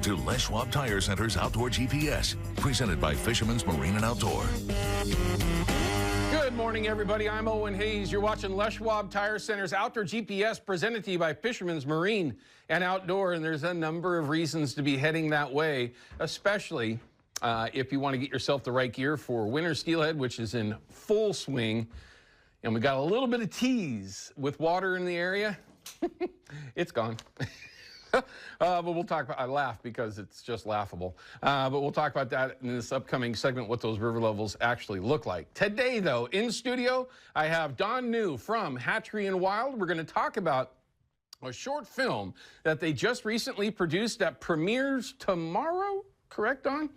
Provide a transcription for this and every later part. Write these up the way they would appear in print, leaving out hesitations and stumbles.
to Les Schwab Tire Center's Outdoor GPS, presented by Fisherman's Marine and Outdoor. Good morning, everybody. I'm Owen Hayes. You're watching Les Schwab Tire Center's Outdoor GPS, presented to you by Fisherman's Marine and Outdoor. And there's a number of reasons to be heading that way, especially if you want to get yourself the right gear for winter steelhead, which is in full swing. And we got a little bit of tease with water in the area. It's gone. But we'll talk about, I laugh because it's just laughable. But we'll talk about that in this upcoming segment, what those river levels actually look like. Today, though, in studio, I have Don New from Hatchery and Wild. We're going to talk about a short film that they just recently produced that premieres tomorrow. Correct, Don?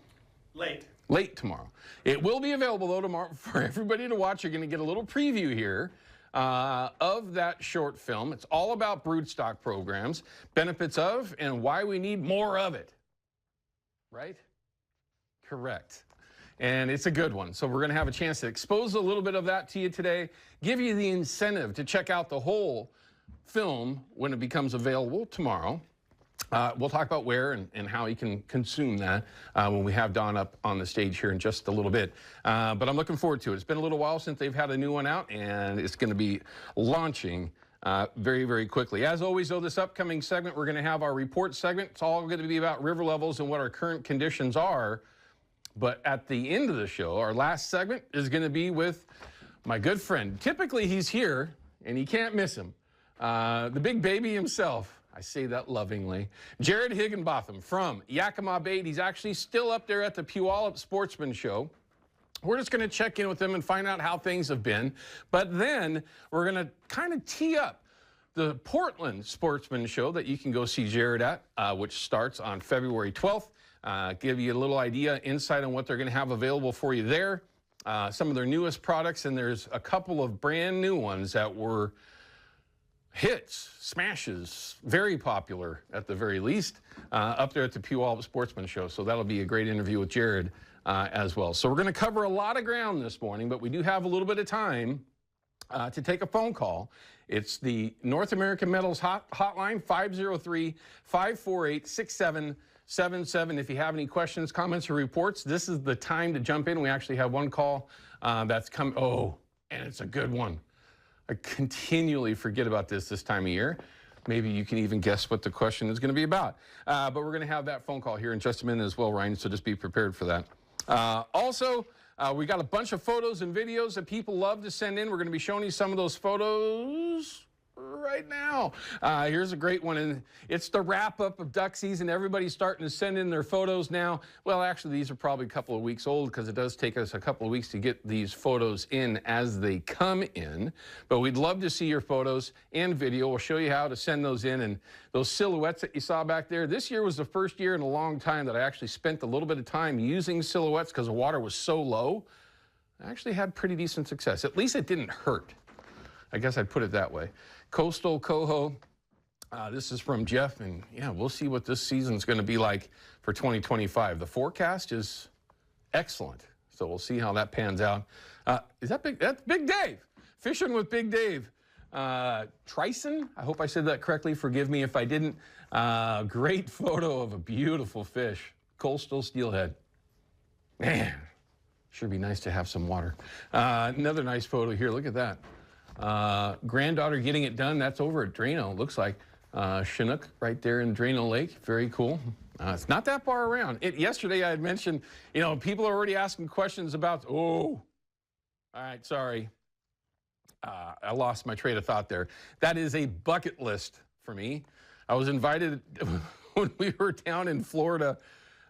Late tomorrow. It will be available, though, tomorrow for everybody to watch. You're going to get a little preview here of that short film. It's all about broodstock programs, benefits of, and why we need more of it. Right? Correct. And it's a good one. So we're going to have a chance to expose a little bit of that to you today, give you the incentive to check out the whole film when it becomes available tomorrow. We'll talk about where and how you can consume that when we have Don up on the stage here in just a little bit. But I'm looking forward to it. It's been a little while since they've had a new one out, and it's going to be launching very, very quickly. As always, though, this upcoming segment, we're going to have our report segment. It's all going to be about river levels and what our current conditions are. But at the end of the show, our last segment is going to be with my good friend. Typically, he's here, and you can't miss him. The big baby himself. I say that lovingly. Jared Higginbotham from Yakima Bait. He's actually still up there at the Puyallup Sportsman Show. We're just going to check in with him and find out how things have been. But then we're going to kind of tee up the Portland Sportsman Show that you can go see Jared at, which starts on February 12th. Give you a little idea, insight on what they're going to have available for you there. Some of their newest products, and there's a couple of brand new ones that were hits, smashes, very popular at the very least, up there at the Puyallup Sportsman Show. So that'll be a great interview with Jared as well. So we're going to cover a lot of ground this morning, but we do have a little bit of time to take a phone call. It's the North American Metals hotline, 503-548-6777. If you have any questions, comments, or reports, this is the time to jump in. We actually have one call that's come. Oh, and it's a good one. I continually forget about this time of year. Maybe you can even guess what the question is going to be about. But we're going to have that phone call here in just a minute as well, Ryan, so just be prepared for that. Also, we got a bunch of photos and videos that people love to send in. We're going to be showing you some of those photos right now. Here's a great one, and it's the wrap-up of duck season. Everybody's starting to send in their photos now. Well, actually, these are probably a couple of weeks old because it does take us a couple of weeks to get these photos in as they come in. But we'd love to see your photos and video. We'll show you how to send those in. And those silhouettes that you saw back there, this year was the first year in a long time that I actually spent a little bit of time using silhouettes because the water was so low. I actually had pretty decent success. At least it didn't hurt. I guess I'd put it that way. Coastal Coho, this is from Jeff, and yeah, we'll see what this season's going to be like for 2025. The forecast is excellent, so we'll see how that pans out. Is that big? That's Big Dave, fishing with Big Dave. Trison, I hope I said that correctly. Forgive me if I didn't. Great photo of a beautiful fish, coastal steelhead. Man, sure be nice to have some water. Another nice photo here. Look at that. Granddaughter getting it done. That's over at Drano. Looks like Chinook right there in Drano Lake. Very cool. It's not that far around. Yesterday I had mentioned, you know, people are already asking questions about, all right, sorry. I lost my train of thought there. That is a bucket list for me. I was invited when we were down in Florida.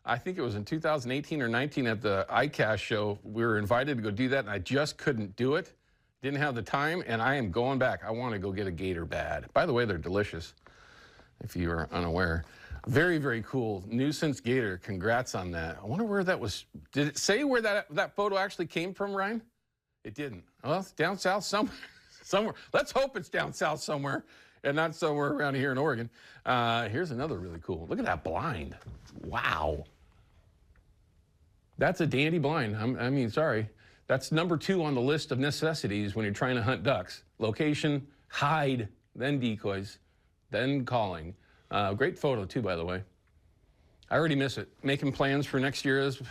I think it was in 2018 or 19 at the ICAST show. We were invited to go do that, and I just couldn't do it. Didn't have the time, and I am going back. I want to go get a gator bad. By the way, they're delicious, if you are unaware. Very, very cool. Nuisance gator. Congrats on that. I wonder where that was. Did it say where that photo actually came from, Ryan? It didn't. Well, it's down south somewhere. Let's hope it's down south somewhere and not somewhere around here in Oregon. Here's another really cool. Look at that blind. Wow. That's a dandy blind. I mean, sorry. That's number 2 on the list of necessities when you're trying to hunt ducks. Location, hide, then decoys, then calling. Great photo, too, by the way. I already miss it. Making plans for next year as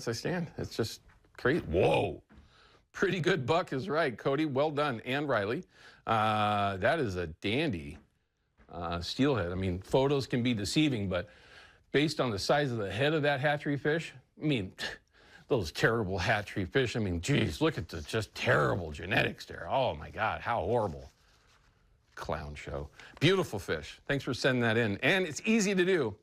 I stand. It's just crazy. Whoa. Pretty good buck is right. Cody, well done. And Riley. That is a dandy steelhead. I mean, photos can be deceiving, but based on the size of the head of that hatchery fish, I mean, those terrible hatchery fish, I mean, geez, look at the just terrible genetics there. Oh, my God, how horrible. Clown show. Beautiful fish. Thanks for sending that in. And it's easy to do.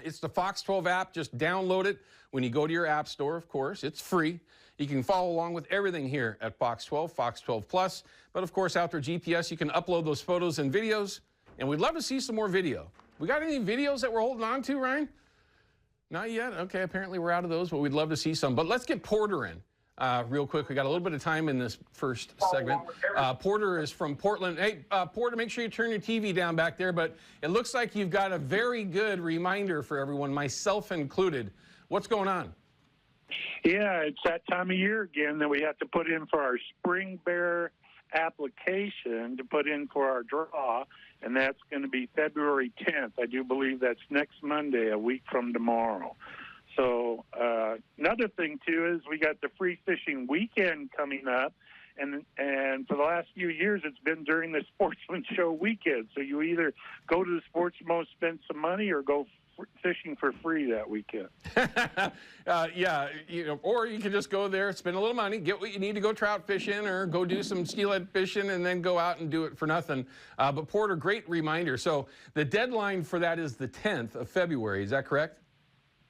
It's the Fox 12 app. Just download it when you go to your app store, of course. It's free. You can follow along with everything here at Fox 12, Fox 12 Plus. But, of course, Outdoor GPS, you can upload those photos and videos. And we'd love to see some more video. We got any videos that we're holding on to, Ryan? Not yet. Okay, apparently we're out of those, but we'd love to see some. But let's get Porter in real quick. We got a little bit of time in this first segment. Porter is from Portland. Hey, Porter, make sure you turn your TV down back there. But it looks like you've got a very good reminder for everyone, myself included. What's going on? Yeah, it's that time of year again that we have to put in for our Spring Bear application to put in for our draw, and that's going to be February 10th. I do believe that's next Monday, a week from tomorrow. So another thing, too, is we got the free fishing weekend coming up, and for the last few years it's been during the Sportsman Show weekend. So you either go to the Sportsman, spend some money, or go fishing for free that weekend. Yeah, or you can just go there, spend a little money, get what you need to go trout fishing, or go do some steelhead fishing, and then go out and do it for nothing. But Porter, great reminder. So the deadline for that is the 10th of February. Is that correct?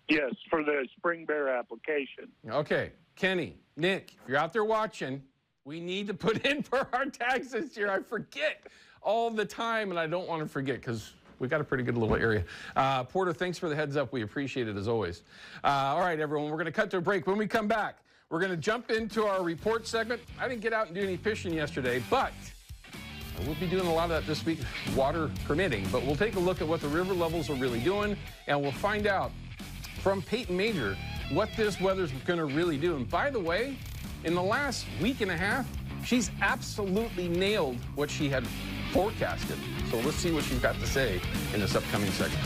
Yes, for the Spring Bear application. Okay, Kenny, Nick, if you're out there watching, we need to put in for our tags this year. I forget all the time, and I don't want to forget because we've got a pretty good little area. Porter, thanks for the heads up. We appreciate it as always. All right, everyone, we're going to cut to a break. When we come back, we're going to jump into our report segment. I didn't get out and do any fishing yesterday, but we'll be doing a lot of that this week, water permitting. But we'll take a look at what the river levels are really doing, and we'll find out from Peyton Major what this weather's going to really do. And by the way, in the last week and a half, she's absolutely nailed what she had forecasted. So let's see what she's got to say in this upcoming segment.